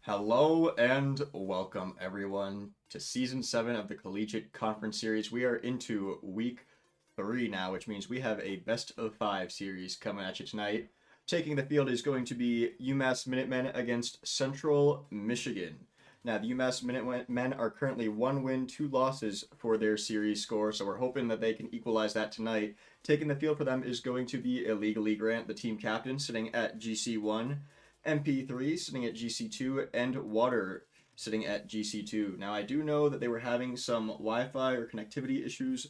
Hello and welcome everyone to Season 7 of the Collegiate Conference Series. We are into Week 3 now, which means we have a best of 5 series coming at you tonight. Taking the field is going to be UMass Minutemen against Central Michigan. Now, the UMass Minutemen are currently 1 win, 2 losses for their series score, so we're hoping that they can equalize that tonight. Taking the field for them is going to be Illegally Grant, the team captain, sitting at GC1. MP3 sitting at GC2, and Water sitting at GC2. Now, I do know that they were having some Wi-Fi or connectivity issues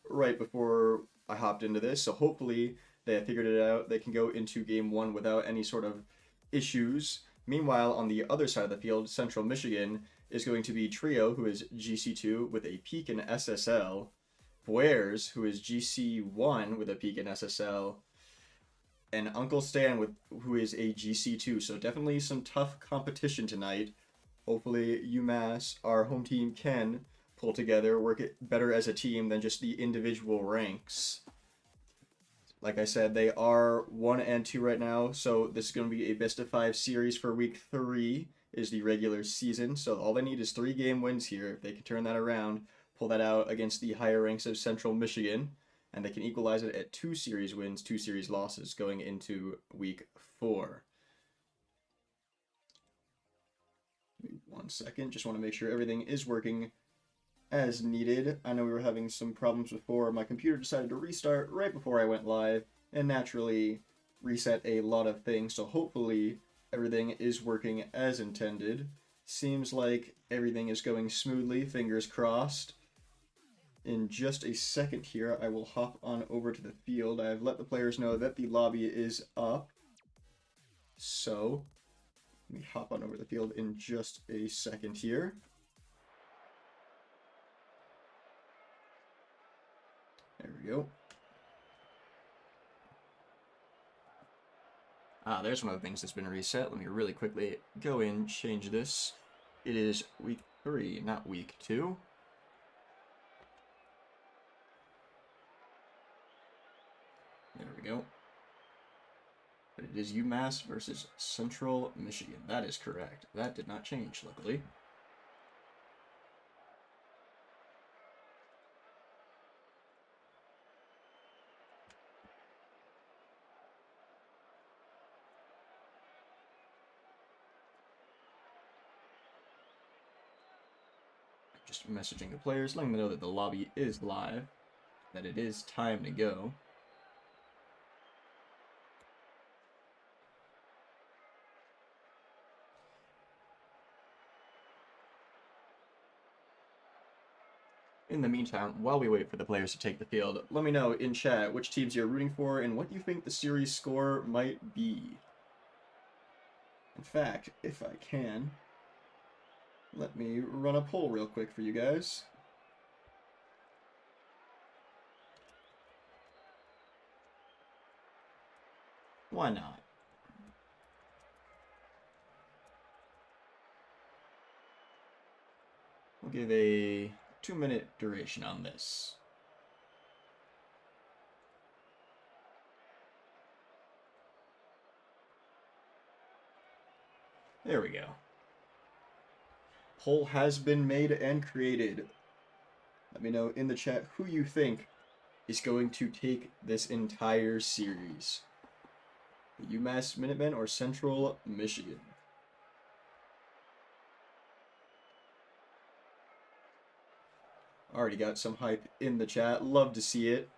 right before I hopped into this, so hopefully they have figured it out. They can go into Game 1 without any sort of issues. Meanwhile, on the other side of the field, Central Michigan is going to be Trio, who is GC2 with a peak in SSL, Boers, who is GC1 with a peak in SSL, and Uncle Stan, who is a GC2. So definitely some tough competition tonight. Hopefully UMass, our home team, can pull together, work it better as a team than just the individual ranks. Like I said, they are 1 and 2 right now, so this is going to be a best of 5 series for Week 3 is the regular season. So all they need is 3 game wins here. If they can turn that around, pull that out against the higher ranks of Central Michigan, and they can equalize it at 2 series wins, 2 series losses going into Week 4. Give me 1 second. Just want to make sure everything is working as needed. I know we were having some problems before. My computer decided to restart right before I went live and naturally reset a lot of things. So hopefully everything is working as intended. Seems like everything is going smoothly. Fingers crossed. In just a second here, I will hop on over to the field. I've let the players know that the lobby is up. So, let me hop on over the field in just a second here. There we go. There's one of the things that's been reset. Let me really quickly go in, change this. It is Week 3, not Week 2. There we go. But it is UMass versus Central Michigan. That is correct. That did not change, luckily. Just messaging the players, letting them know that the lobby is live, that it is time to go. In the meantime, while we wait for the players to take the field, let me know in chat which teams you're rooting for and what you think the series score might be. In fact, if I can, let me run a poll real quick for you guys. Why not? We'll give a 2-minute duration on this. There we go. Poll has been made and created. Let me know in the chat who you think is going to take this entire series. The UMass Minutemen or Central Michigan? Already got some hype in the chat. Love to see it.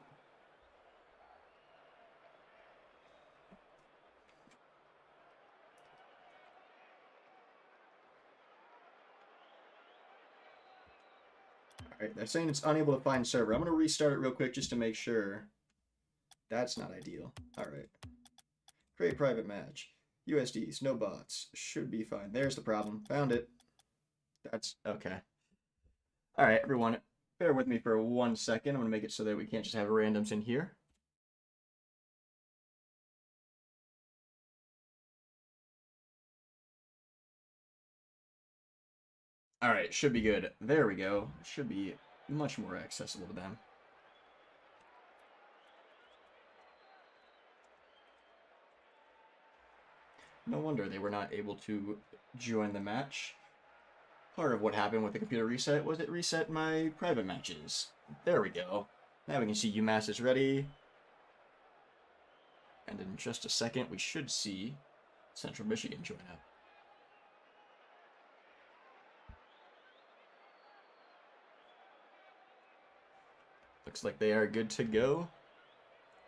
Alright, they're saying it's unable to find server. I'm going to restart it real quick just to make sure. That's not ideal. Alright. Create private match. USDs, no bots. Should be fine. There's the problem. Found it. That's okay. Alright, everyone. Bear with me for 1 second. I'm going to make it so that we can't just have randoms in here. Alright, should be good. There we go. Should be much more accessible to them. No wonder they were not able to join the match. Part of what happened with the computer reset was it reset my private matches. There we go. Now we can see UMass is ready. And in just a second, we should see Central Michigan join up. Looks like they are good to go.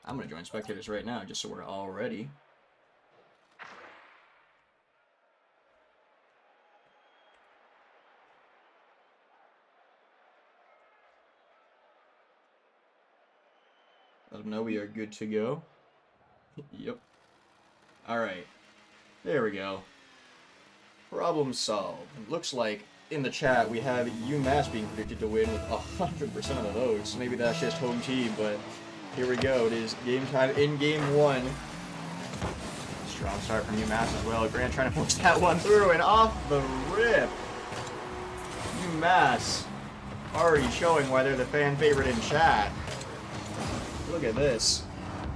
I'm going to join spectators right now, just so we're all ready. Let them know we are good to go. Yep. Alright. There we go. Problem solved. It looks like in the chat we have UMass being predicted to win with 100% of the votes. Maybe that's just home team, but here we go. It is game time in game one. Strong start from UMass as well. Grant trying to push that one through and off the rip. UMass already showing why they're the fan favorite in chat. Look at this.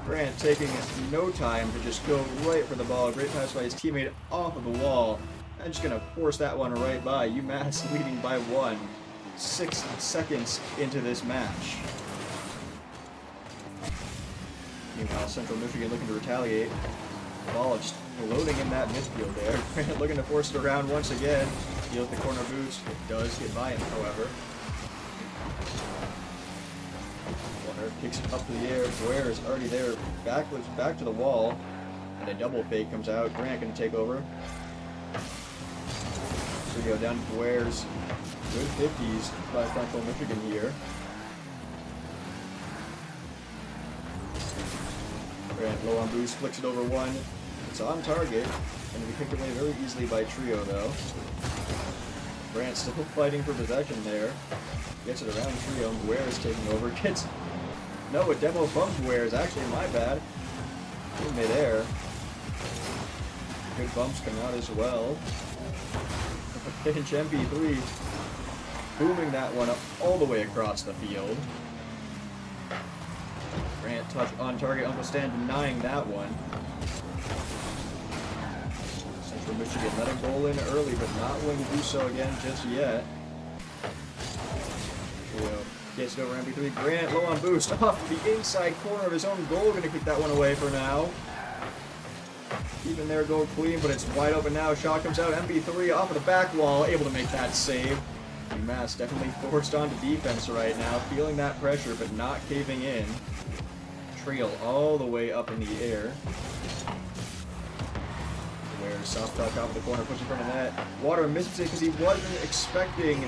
Grant taking no time to just go right for the ball. Great pass by his teammate off of the wall. And just going to force that one right by. UMass leading by 1. 6 seconds into this match. Meanwhile, Central Michigan looking to retaliate. The ball just floating in that midfield there. Grant looking to force it around once again. Deals the corner boost. It does get by him, however. Kicks it up to the air. Ware is already there. Backwards, back to the wall. And a double fake comes out. Grant going to take over. So we go down to Ware's good 50s by Central Michigan here. Grant low on boost, flicks it over one. It's on target. And we picked away very easily by Trio though. Grant still fighting for possession there. Gets it around Trio. Ware is taking over. Gets... No, a demo bumped Ware's. Actually, my bad. In midair. Good bumps come out as well. Pinch MP3. Booming that one up all the way across the field. Grant touch on target. Uncle Stan denying that one. Central Michigan letting goal in early, but not willing to do so again just yet. Trio gets it over MP3. Grant low on boost off the inside corner of his own goal. Going to kick that one away for now. Keeping their goal clean, but it's wide open now. Shot comes out. MP3 off of the back wall. Able to make that save. UMass definitely forced onto defense right now. Feeling that pressure, but not caving in. Trio all the way up in the air. Where soft tuck off the corner, pushing from the net. Water misses it because he wasn't expecting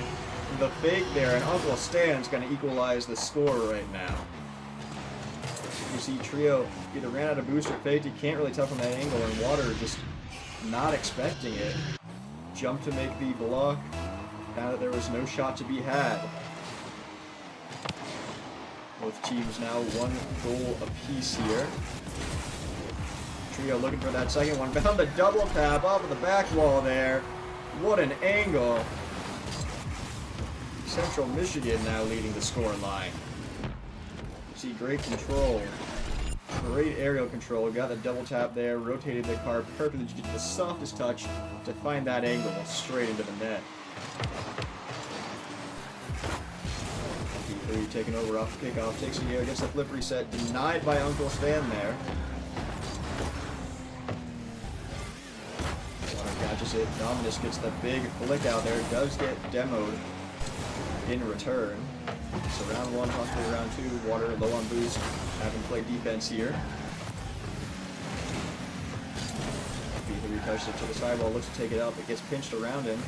the fake there, and Uncle Stan's going to equalize the score right now. You see Trio either ran out of boost or faked. He can't really tell from that angle, and Water just not expecting it. Jumped to make the block. Now that there was no shot to be had. Both teams now 1 goal apiece here. Trio looking for that second one. Found the double tap off of the back wall there. What an angle. Central Michigan now leading the score line. You see great control. Great aerial control. Got the double tap there. Rotated the car perfectly to get the softest touch to find that angle straight into the net. P3 taking over off the kickoff. Takes it here. Gets the flip reset. Denied by Uncle Stan there. Catches it. Dominus gets the big flick out there. Does get demoed in return. So round 1, possibly round 2. Water low on boost. Having played defense here. P3 touches it to the sidewall. Looks to take it up. It gets pinched around him.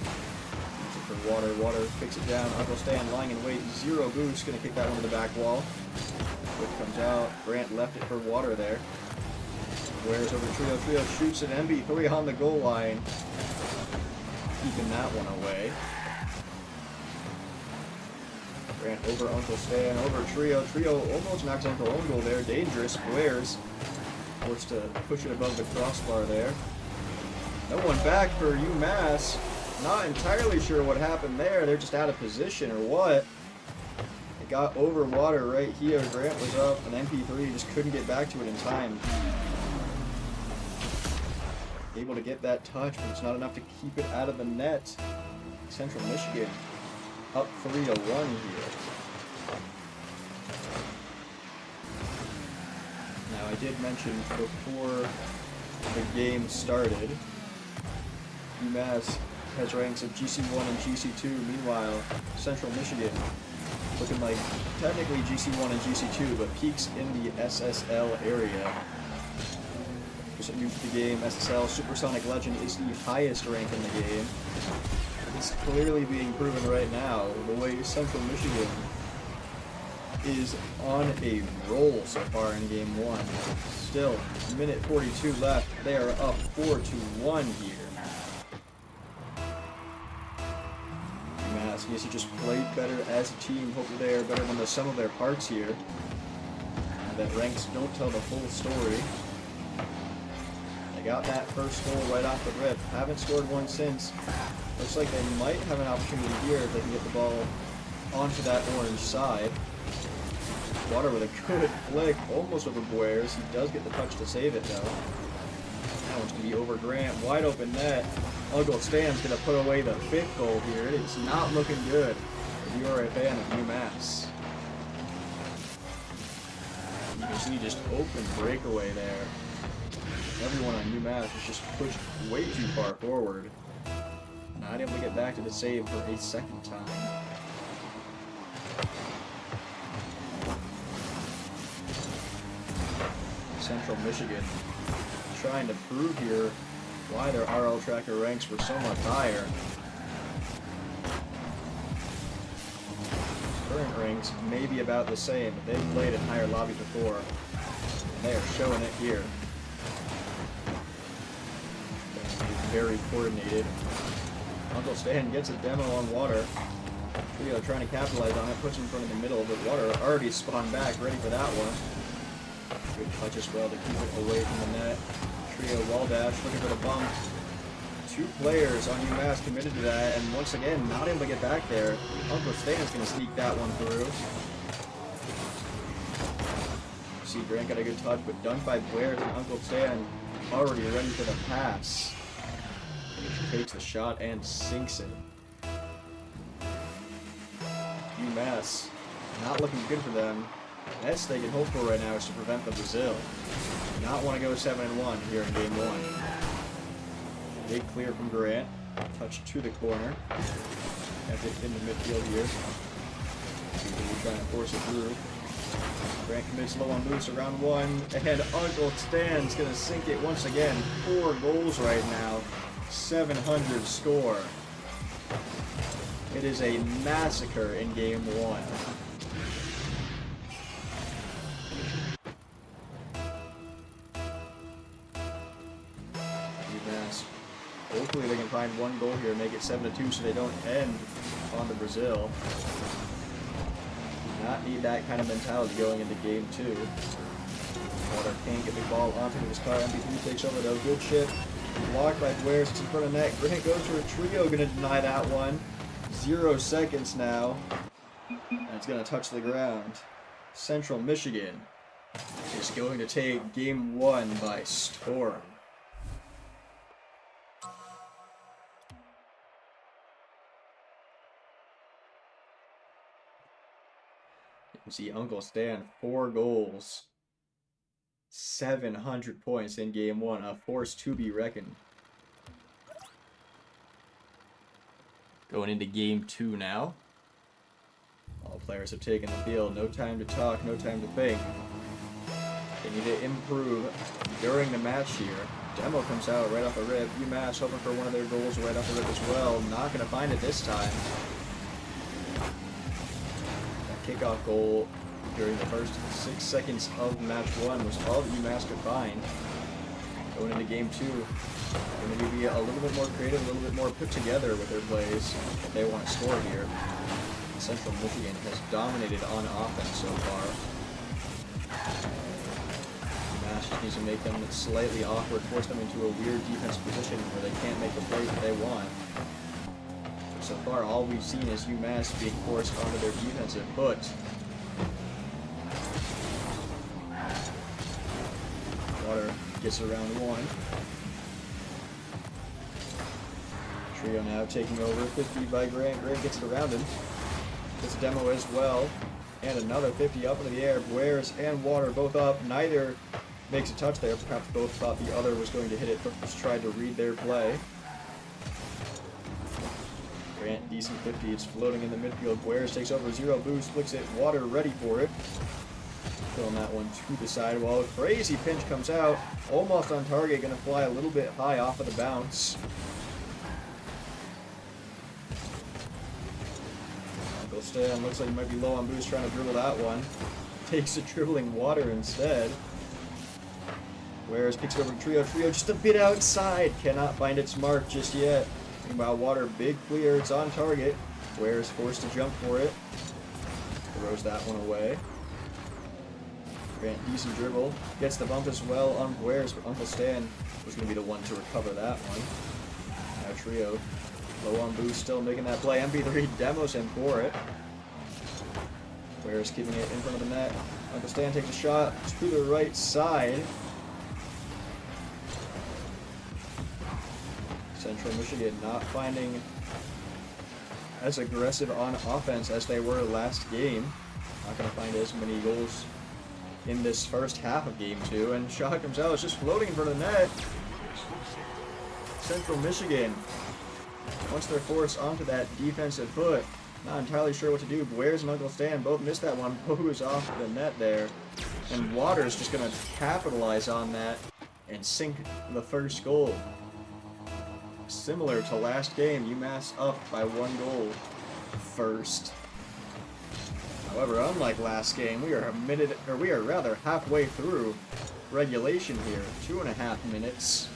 For Water. Water picks it down. Uncle Stan lying in wait. 0 boost. Going to kick that one to the back wall. Quick comes out. Grant left it for Water there. Ware's over Trio. Trio shoots an MB3 on the goal line. Keeping that one away. Grant over Uncle Stan, over Trio. Trio almost knocks Uncle own goal there. Dangerous. Ware's forced to push it above the crossbar there. No one back for UMass. Not entirely sure what happened there. They're just out of position or what. It got over Water right here. Grant was up, and MP3 just couldn't get back to it in time. able to get that touch, but it's not enough to keep it out of the net. Central Michigan up 3-1 here. Now, I did mention before the game started, UMass has ranks of GC1 and GC2. Meanwhile, Central Michigan looking like technically GC1 and GC2, but peaks in the SSL area. Just new to the game, SSL Supersonic Legend is the highest rank in the game. It's clearly being proven right now the way Central Michigan is on a roll so far in game 1. Still, minute 42 left. They are up 4-1 here. UMass needs to just play better as a team. Hopefully they are better than the sum of their parts here. And that ranks don't tell the full story. They got that first goal right off the rip. Haven't scored one since. Looks like they might have an opportunity here if they can get the ball onto that orange side. Water with a good flick, almost over Boyers. He does get the touch to save it though. That one's going to be over Grant. Wide open net. Uncle Stan's going to put away the 5th goal here. It is not looking good if you are a fan of UMass. You can see just open breakaway there. Everyone on UMass is just pushed way too far forward. Not able to get back to the save for a second time. Central Michigan trying to prove here why their RL Tracker ranks were so much higher. Current ranks may be about the same, but they've played in higher lobbies before, and they are showing it here. Very coordinated. Uncle Stan gets a demo on Water. Trio trying to capitalize on it, puts in front of the middle, but Water already spawned back, ready for that one. Good touch as well to keep it away from the net. Trio wall dash, looking for the bump. 2 players on UMass committed to that, and once again, not able to get back there. Uncle Stan's going to sneak that one through. See, Grant got a good touch, but dunked by Blair, and Uncle Stan already ready for the pass. Takes the shot and sinks it. UMass, not looking good for them. Best they can hope for right now is to prevent the Brazil. Not want to go 7-1 here in game 1. Big clear from Grant. Touch to the corner. Got it in the midfield here. We're trying to force it through. Grant commits low on boost around 1. And Uncle Stan's going to sink it once again. 4 goals right now. 700 score. It is a massacre in game 1. Hopefully they can find 1 goal here and make it 7-2 so they don't end on the Brazil. Do not need that kind of mentality going into game 2. Water can't get the ball onto his car. MP3 takes over though. Good shit. Blocked by Blair. It's in front of net. Grant goes for a Trio. Going to deny that one. 0 seconds now. And it's going to touch the ground. Central Michigan is going to take game 1 by storm. You see Uncle Stan, 4 goals, 700 points in game 1, a force to be reckoned. Going into game 2 now. All players have taken the field, no time to talk, no time to think. They need to improve during the match here. Demo comes out right off the rip. UMass hoping for one of their goals right off the rip as well. Not going to find it this time. Kickoff goal during the first 6 seconds of match 1 was all that UMass could find. Going into game 2, going to be a little bit more creative, a little bit more put together with their plays if they want to score here. Central Michigan has dominated on offense so far. UMass just needs to make them slightly awkward, force them into a weird defensive position where they can't make the plays that they want. So far, all we've seen is UMass being forced onto their defensive foot. Water gets around 1. Trio now taking over. 50 by Grant. Grant gets it around him. Gets a demo as well. And another 50 up into the air. Blair's and Water both up. Neither makes a touch there. Perhaps both thought the other was going to hit it, but just tried to read their play. Grant, decent 50. It's floating in the midfield. Blair's takes over. 0 boost. Flicks it. Water ready for it. Throwing that one to the sidewall. Crazy pinch comes out. Almost on target. Going to fly a little bit high off of the bounce. Uncle Stan looks like he might be low on boost, trying to dribble that one. Takes a dribbling Water instead. Wares kicks it over to Trio. Trio just a bit outside. Cannot find its mark just yet. Thinking about Water. Big clear. It's on target. Wares forced to jump for it. Throws that one away. Grant, decent dribble. Gets the bump as well on Blair's, but Uncle Stan was going to be the one to recover that one. Now Trio, low on boost, still making that play. MP3 demos him for it. Blair's keeping it in front of the net. Uncle Stan takes a shot to the right side. Central Michigan not finding as aggressive on offense as they were last game. Not going to find as many goals in this first half of Game 2, and shot comes out. It's just floating in front of the net. Central Michigan, once they're forced onto that defensive foot, not entirely sure what to do. Blair's and Uncle Stan both missed that one. Goes off the net there, and Water's just going to capitalize on that and sink the first goal. Similar to last game, UMass up by 1 goal first. However, unlike last game, we are rather halfway through regulation here. 2.5 minutes.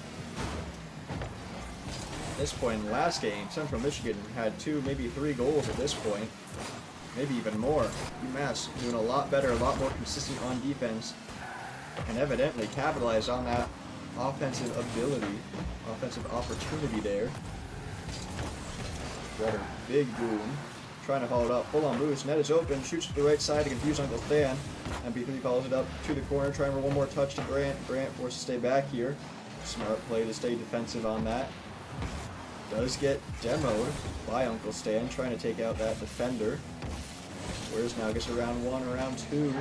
At this point in last game, Central Michigan had 2, maybe 3 goals at this point. Maybe even more. UMass doing a lot better, a lot more consistent on defense, and evidently capitalized on that offensive ability, offensive opportunity there. Water, big boom. Trying to haul it up, full on boost. Net is open, shoots to the right side to confuse Uncle Stan. MP3 follows it up to the corner, trying for one more touch to Grant. Grant forced to stay back here. Smart play to stay defensive on that. Does get demoed by Uncle Stan, trying to take out that defender. Where's now gets around 1, around 2.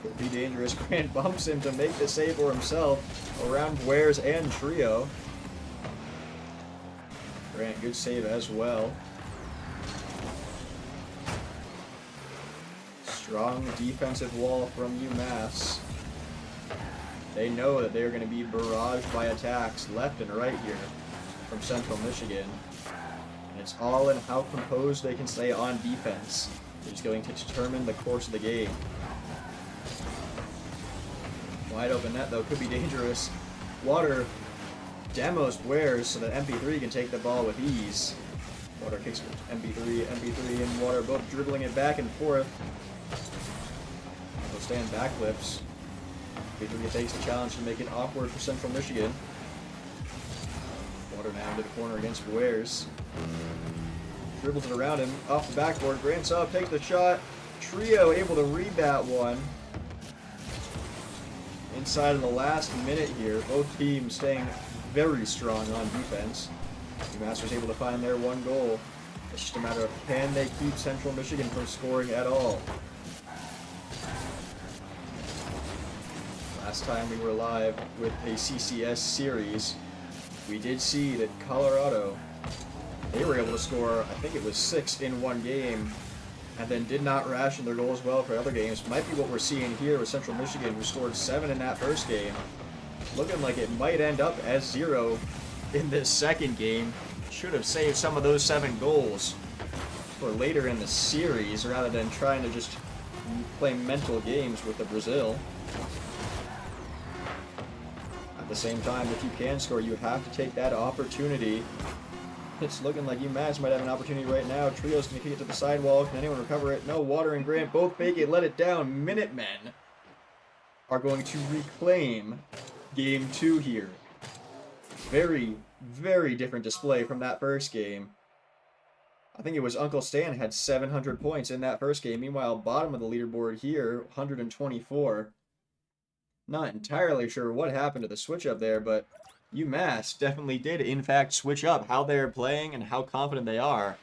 Could be dangerous. Grant bumps him to make the save for himself. Around Wares and Trio. Grant, good save as well. Strong defensive wall from UMass. They know that they're going to be barraged by attacks left and right here from Central Michigan. And it's all in how composed they can stay on defense, which is going to determine the course of the game. Wide open net, though, could be dangerous. Water demos Wares so that MP3 can take the ball with ease. Water kicks MP3 and Water both dribbling it back and forth. Uncle Stan backflips. MP3 takes the challenge to make it awkward for Central Michigan. Water now into the corner against Wares. Dribbles it around him, off the backboard. Grant's up, takes the shot. Trio able to read that one. Inside of the last minute here, both teams staying very strong on defense. UMass was able to find their 1 goal. It's just a matter of can they keep Central Michigan from scoring at all. Last time we were live with a CCS series, we did see that Colorado, they were able to score, I think it was 6 in 1 game, and then did not ration their goals well for other games. Might be what we're seeing here with Central Michigan, who scored 7 in that first game. Looking like it might end up as 0 in this second game. Should have saved some of those 7 goals for later in the series, rather than trying to just play mental games with the Brazil. At the same time, if you can score, you have to take that opportunity. It's looking like UMass might have an opportunity right now. Trio's going to kick it to the sidewall. Can anyone recover it? No. Water and Grant both fake it, let it down. Minutemen are going to reclaim Game 2 here. Very, very different display from that first game. I think it was Uncle Stan had 700 points in that first game. Meanwhile, bottom of the leaderboard here, 124. Not entirely sure what happened to the switch up there, but UMass definitely did, in fact, switch up how they're playing and how confident they are.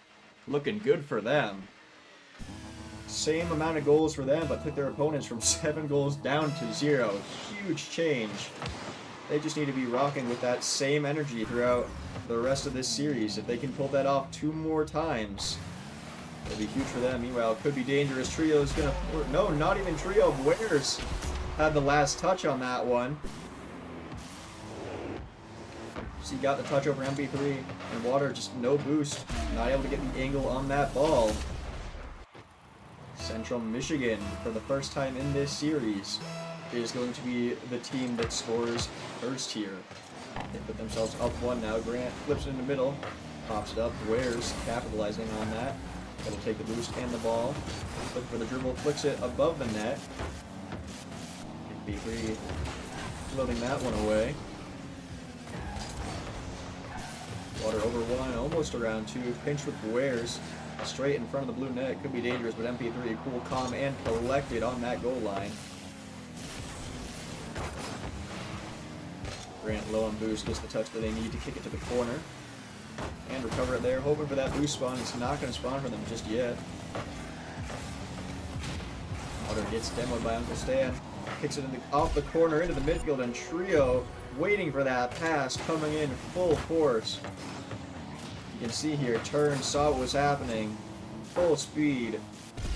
Looking good for them. Same amount of goals for them, but took their opponents from 7 goals down to 0. Huge change. They just need to be rocking with that same energy throughout the rest of this series. If they can pull that off 2 more times, it'll be huge for them. Meanwhile, it could be dangerous. Trio's gonna... No, not even Trio. Wares had the last touch on that one. So he got the touch over MP3, and Water just no boost. Not able to get the angle on that ball. Central Michigan, for the first time in this series, is going to be the team that scores first here. They put themselves up 1 now. Grant flips it in the middle, pops it up. Wares capitalizing on that. It'll take the boost and the ball. Look for the dribble, flicks it above the net. MP3 floating that one away. Water over 1, almost around 2. Pinch with Wares. Straight in front of the blue net. Could be dangerous, but MP3 cool, calm, and collected on that goal line. Grant low on boost, gets the touch that they need to kick it to the corner. And recover it there, hoping for that boost spawn. It's not going to spawn for them just yet. Water gets demoed by Uncle Stan. Kicks it off the corner into the midfield, and Trio waiting for that pass, coming in full force. You can see here, turned, saw what was happening, full speed,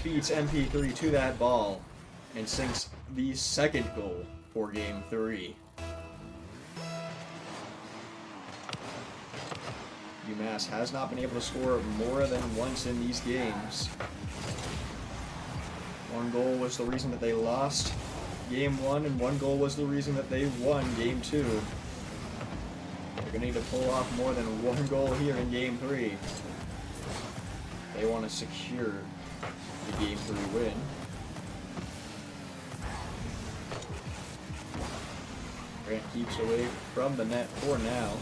feeds MP3 to that ball, and sinks the second goal for Game 3. UMass has not been able to score more than once in these games. 1 goal was the reason that they lost Game 1, and 1 goal was the reason that they won Game 2. They're going to need to pull off more than 1 goal here in Game 3. They want to secure the Game 3 win. Grant keeps away from the net for now.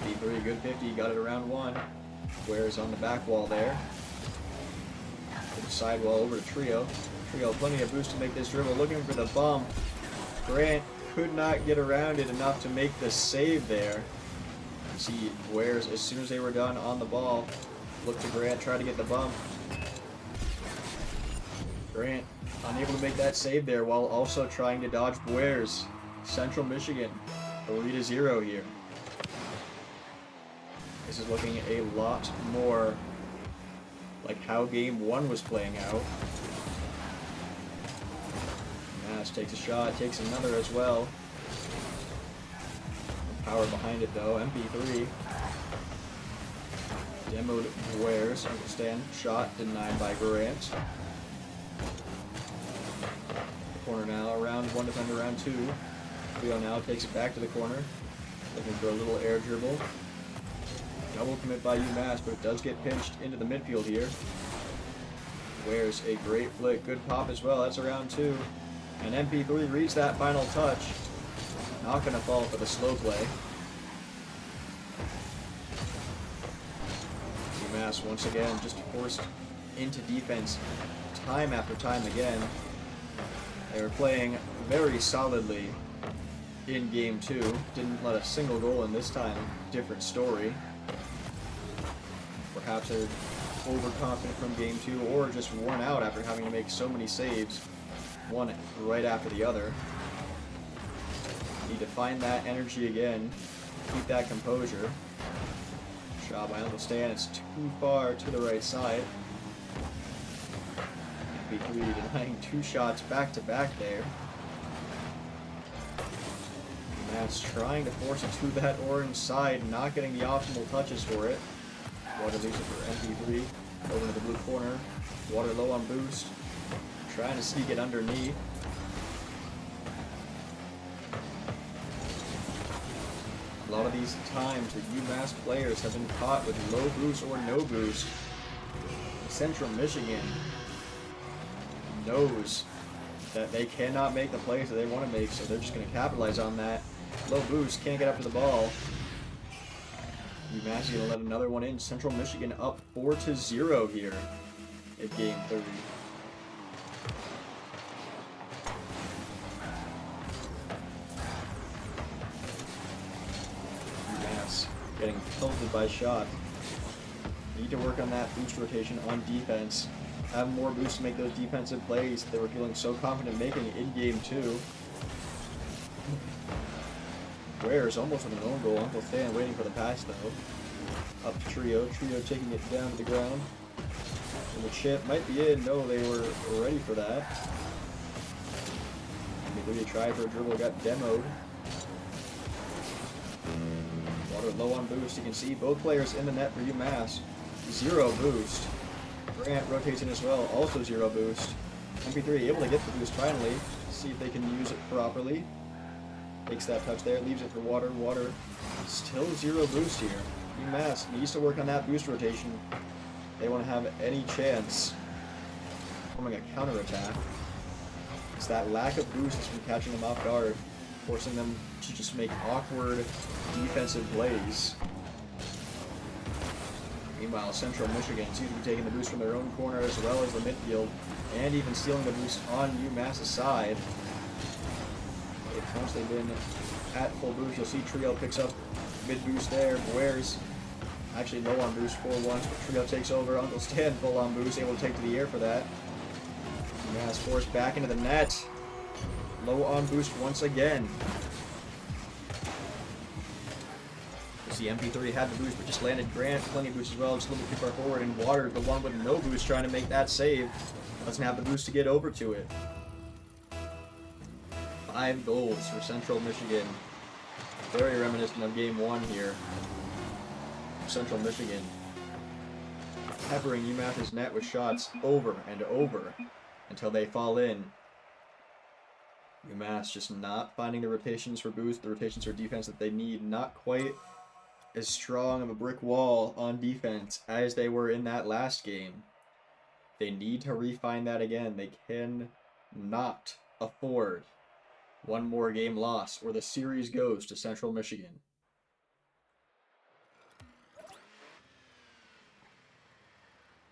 D3, good 50, got it around 1. Wares on the back wall there. To the sidewall over to Trio. Trio, plenty of boost to make this dribble, looking for the bump. Grant could not get around it enough to make the save there. See Wares, as soon as they were done on the ball, look to Grant, try to get the bump. Grant unable to make that save there while also trying to dodge Wares. Central Michigan, 3-0 here. This is looking a lot more like how Game 1 was playing out. UMass takes a shot, takes another as well. Power behind it though. MP3 demoed Wares. Uncle Stan shot denied by Grant. Corner now, around 1 defender, around 2. Leo now takes it back to the corner, looking for a little air dribble. Double commit by UMass, but it does get pinched into the midfield here. Wares a great flick, good pop as well. That's around 2. And MP3 reads that final touch. Not going to fall for the slow play. UMass once again just forced into defense time after time again. They were playing very solidly in Game 2. Didn't let a single goal in this time. Different story. Perhaps they're overconfident from Game 2 or just worn out after having to make so many saves, one right after the other. Need to find that energy again, keep that composure. Shot by Uncle Stan, it's too far to the right side. MP3 denying 2 shots back to back there. UMass trying to force it to that orange side, not getting the optimal touches for it. Water leaves it for MP3. Over to the blue corner. Water low on boost. Trying to sneak it underneath. A lot of these times the UMass players have been caught with low boost or no boost. Central Michigan knows that they cannot make the plays that they want to make, so they're just going to capitalize on that. Low boost, can't get up to the ball. UMass is going to let another one in. Central Michigan up 4-0 here at Game 3. getting pelted by shot. Need to work on that boost rotation on defense. Have more boosts to make those defensive plays they were feeling so confident making in game 2. Ware's almost with an own goal. Uncle Stan waiting for the pass though. Up to Trio. Trio taking it down to the ground. And the chip might be in. No, they were ready for that. Maybe they tried for a dribble, got demoed. Water low on boost. You can see both players in the net for UMass. 0 boost. Grant rotates in as well, also 0 boost. MP3 able to get the boost finally. See if they can use it properly. Takes that touch there, leaves it for Water. Water still 0 boost here. UMass needs to work on that boost rotation. They want to have any chance forming a counterattack. It's that lack of boost that's been catching them off guard, forcing them to just make awkward defensive plays. Meanwhile, Central Michigan seems to be taking the boost from their own corner as well as the midfield, and even stealing the boost on UMass's side. They've constantly been at full boost. You'll see Trio picks up mid boost there. Wears actually low on boost for once, but Trio takes over. Uncle Stan full on boost, able to take to the air for that. UMass forced back into the net. Low on boost once again. The MP3 had the boost, but just landed Grant. Plenty of boost as well, just a little bit too far forward. And Water, the one with no boost, trying to make that save. Doesn't have the boost to get over to it. 5 goals for Central Michigan. Very reminiscent of game 1 here. Central Michigan peppering UMass's net with shots over and over until they fall in. UMass just not finding the rotations for boost, the rotations for defense that they need. Not quite as strong of a brick wall on defense as they were in that last game. They need to refine that again. They can not afford one more game loss or the series goes to Central Michigan.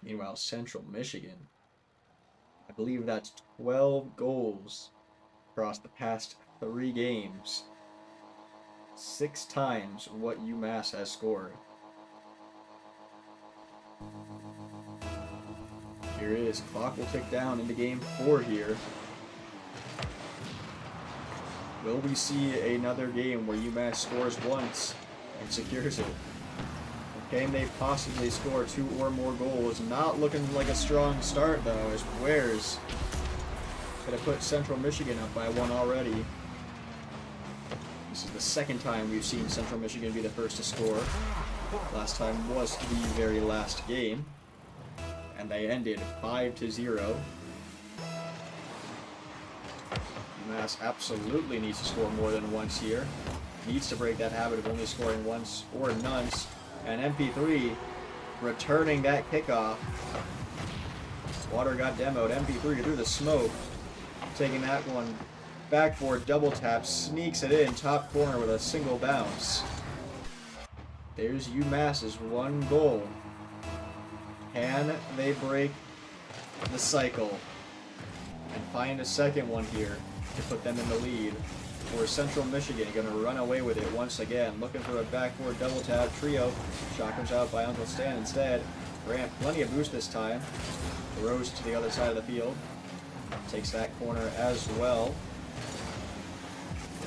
Meanwhile, Central Michigan, I believe that's 12 goals across the past 3 games. 6 times what UMass has scored. Here it is. Clock will tick down into game 4 here. Will we see another game where UMass scores once and secures it? Can they possibly score 2 or more goals? Not looking like a strong start though, as Wares gonna put Central Michigan up by 1 already. This is the 2nd time we've seen Central Michigan be the first to score. Last time was the very last game, and they ended 5-0. UMass absolutely needs to score more than once here. Needs to break that habit of only scoring once or nonce. And MP3 returning that kickoff. Water got demoed. MP3 through the smoke. Taking that one. Backboard double tap. Sneaks it in. Top corner with a single bounce. There's UMass's 1 goal. Can they break the cycle and find a second one here to put them in the lead? Or Central Michigan going to run away with it once again? Looking for a backboard double tap. Trio. Shot comes out by Uncle Stan instead. Grant, plenty of boost this time. Throws to the other side of the field. Takes that corner as well.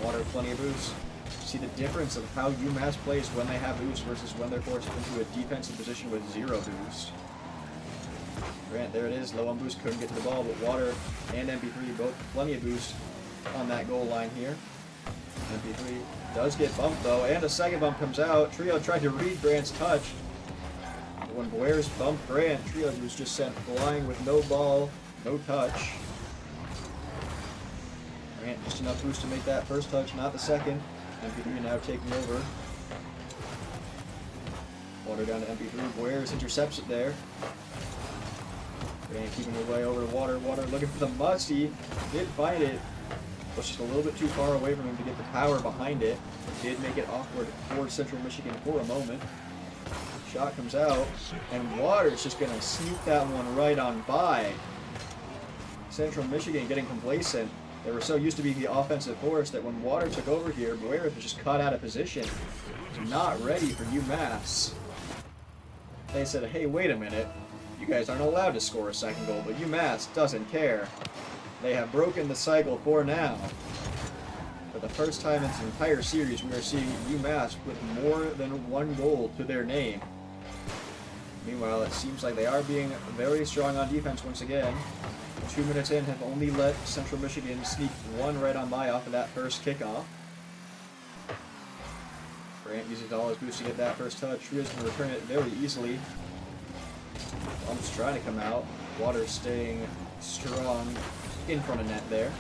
Water, plenty of boost. See the difference of how UMass plays when they have boost versus when they're forced into a defensive position with 0 boost. Grant, there it is. Low on boost, couldn't get to the ball, but Water and MP3 both plenty of boost on that goal line here. MP3 does get bumped though, and a second bump comes out. Trio tried to read Grant's touch. But when Boyers bumped Grant, Trio was just sent flying with no ball, no touch. Grant just enough boost to make that first touch, not the second. MP3 now taking over. Water down to MP3. Boyers intercepts it there. Grant keeping away over to Water. Water looking for the must. He did find it. Was just a little bit too far away from him to get the power behind it. Did make it awkward for Central Michigan for a moment. Shot comes out, and Water's just going to sneak that one right on by. Central Michigan getting complacent. They were so used to being the offensive force that when Water took over here, Boyers was just caught out of position. Not ready for UMass. They said, hey, wait a minute. You guys aren't allowed to score a second goal, but UMass doesn't care. They have broken the cycle for now. For the first time in this entire series, we are seeing UMass with more than one goal to their name. Meanwhile, it seems like they are being very strong on defense once again. 2 minutes in, have only let Central Michigan sneak one right on by off of that first kickoff. Grant uses all his boost to get that first touch. Trio's going to return it very easily. Bump's trying to come out. Water staying strong in front of net there.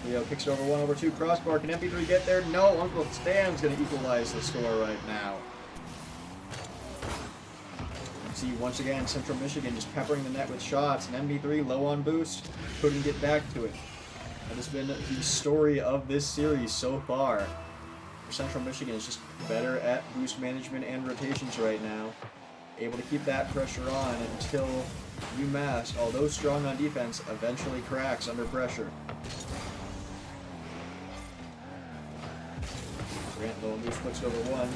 Trio kicks it over 1/2 crossbar. Can MP3 get there? No, Uncle Stan's going to equalize the score right now. See, once again, Central Michigan just peppering the net with shots, and MB3 low on boost, couldn't get back to it. That has been the story of this series so far. Central Michigan is just better at boost management and rotations right now. Able to keep that pressure on until UMass, although strong on defense, eventually cracks under pressure. Grant low on boost, flicks it over one.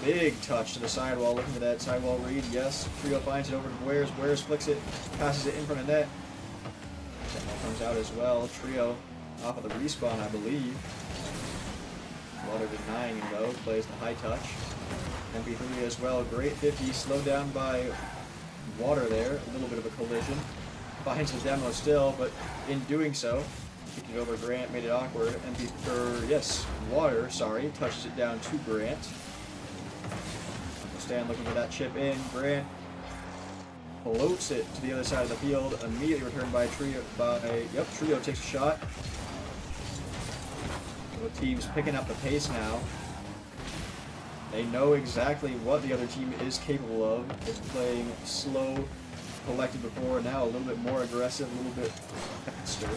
Big touch to the sidewall, looking for that sidewall read. Yes, Trio finds it over to Boyers. Boyers flicks it, passes it in front of net. That comes out as well. Trio off of the respawn, I believe. Water denying him though, plays the high touch. MP3 as well, great 50, slowed down by Water there, a little bit of a collision. Finds the demo still, but in doing so, kicked it over Grant, made it awkward. Water, touches it down to Grant. Stan looking for that chip in. Grant floats it to the other side of the field, immediately returned by Trio. Trio takes a shot. Both teams picking up the pace now. They know exactly what the other team is capable of. It's playing slow, collected before, now a little bit more aggressive, a little bit faster.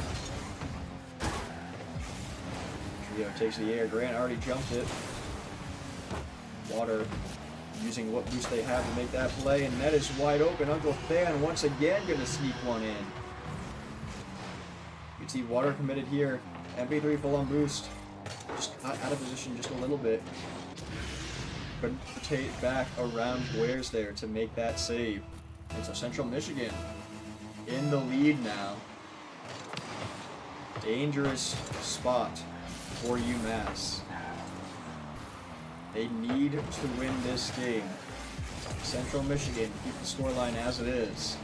Trio takes the air. Grant already jumped it. Water using what boost they have to make that play, and net is wide open. Uncle Fan once again going to sneak one in. You can see Water committed here. MP3 full on boost. Just got out of position just a little bit. Couldn't rotate back around Boyers there to make that save. And so Central Michigan in the lead now. Dangerous spot for UMass. They need to win this game. Central Michigan, keep the scoreline as it is.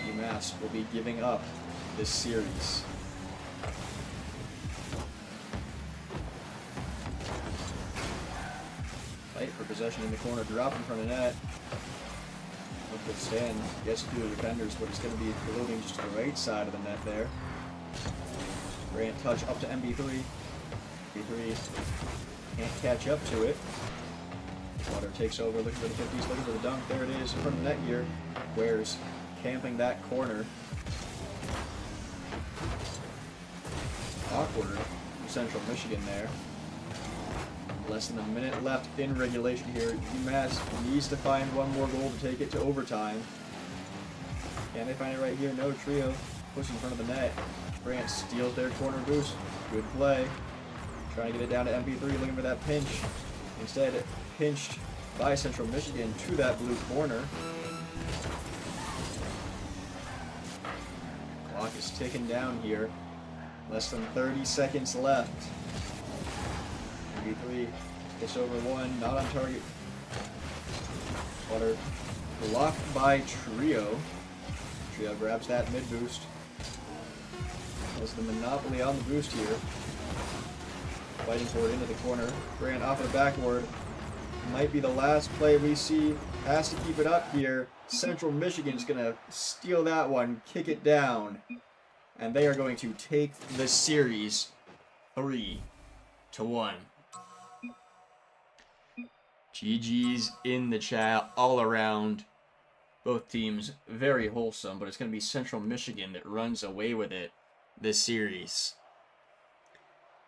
UMass will be giving up this series. Fight for possession in the corner, drop in front of net. Uncle Stan gets to the defenders, but it's going to be floating just to the right side of the net there. Grant touch up to MB3. MB3 can't catch up to it. Water takes over, looking for the 50s, looking for the dunk. There it is in front of the net here. Ware's camping that corner. Awkward for Central Michigan there. Less than a minute left in regulation here. UMass needs to find one more goal to take it to overtime. Can they find it right here? No. Trio push in front of the net. Grant steals their corner boost. Good play. Trying to get it down to MP3, looking for that pinch. Instead, pinched by Central Michigan to that blue corner. Clock is ticking down here. Less than 30 seconds left. MP3 gets over one, not on target. Water blocked by Trio. Trio grabs that mid boost. Has the monopoly on the boost here. Fighting for it into the corner. Grant off of the backboard. Might be the last play we see. Has to keep it up here. Central Michigan's going to steal that one, kick it down. And they are going to take the series 3-1. GG's in the chat all around. Both teams very wholesome, but it's going to be Central Michigan that runs away with it this series.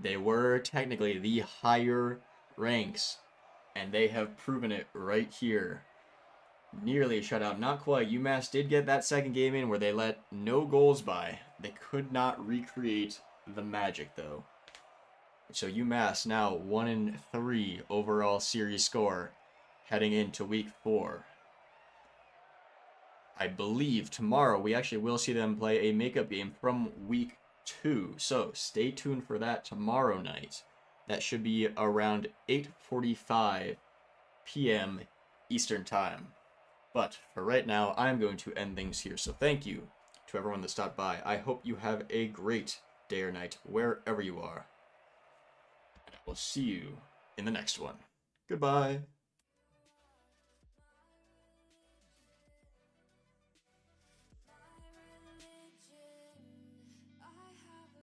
They were technically the higher ranks, and they have proven it right here Nearly a shutout, not quite. UMass did get that second game in where they let no goals by. They could not recreate the magic, though. So UMass now 1-3 overall series score heading into week 4. I believe tomorrow we actually will see them play a makeup game from week 2. So stay tuned for that tomorrow night. That should be around 8:45 p.m. Eastern Time. But for right now, I'm going to end things here. So thank you to everyone that stopped by. I hope you have a great day or night wherever you are. And I will see you in the next one. Goodbye.